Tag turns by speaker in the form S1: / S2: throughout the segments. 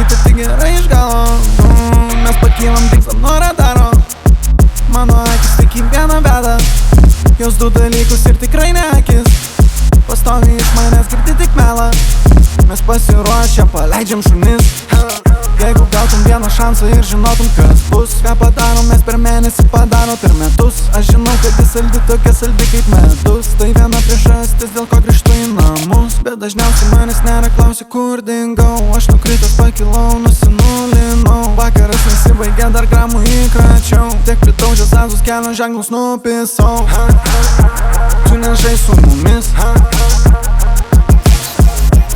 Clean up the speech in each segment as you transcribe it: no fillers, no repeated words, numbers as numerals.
S1: pamatyti tai gerai iš galo. Mes pakylam, dingstam nuo radaro. Mano akis tik į vieną veda, jos du dalykus ir tikrai ne akis. Pastoviai iš manęs girdi tik melą, mes pasiruošę paleidžiam šunis. Jeigu gautum vieną šansą ir žinotum kas bus, ką padarom mes per mėnesį, padaro per metus. Aš žinau, kad jis saldi, tokia saldi kaip medus. Tai viena priežastis, dėl ko grįžtu į namus. Bet dažniausiai manęs nėra, klausia kur dingau. Aš nukritęs pakilau, nusinulinau. Vakaras nesibaigė, dar gramų įkračiau. Tiek pridaužęs azus kelio ženklus nupisau. Tu nežai su mumis,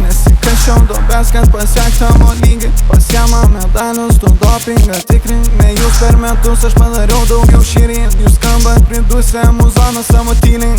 S1: nesikašiau duobės, kad pasiekt tavo lygį. Pasiema medalius, tu dopingą tikrink. Ne jūs per metus, aš padariau daugiau šįryt. Jūs skambat pridusę muzoną savo tyliai.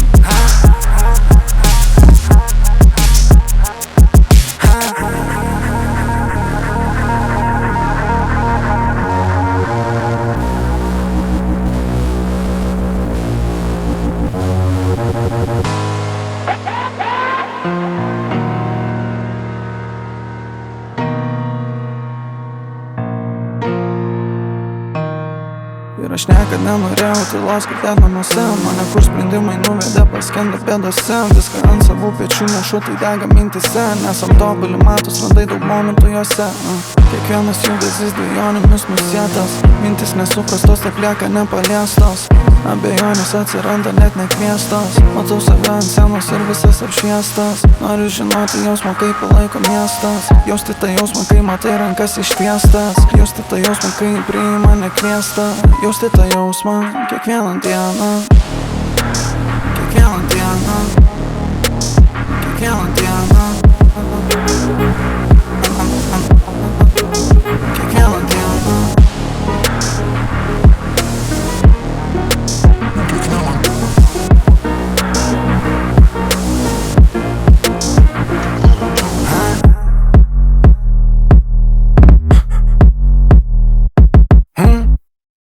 S1: Ir aš niekad nenorėjau tylos girdėt namuose. Mane kur sprendimai nuvedė, paskendę bėdose. Viską ant savų pečių nešu, tai dega mintise. Nesam tobuli, matus, randai daug momentų juose. Kiekvienas judesys dvejonėmis nusėtas. Mintis nesuprastos, taip lieka nepaliestos. Abejonės atsiranda net nekviestos. Matau save ant scenos ir visas apšviestas. Noriu žinoti jausmą, kaip palaiko miestas. Jausti tą jausmą, kai matai rankas ištiestas. Jausti tą jausmą, kai priima nekviesta. Jausti tą jausmą kiekvieną dieną.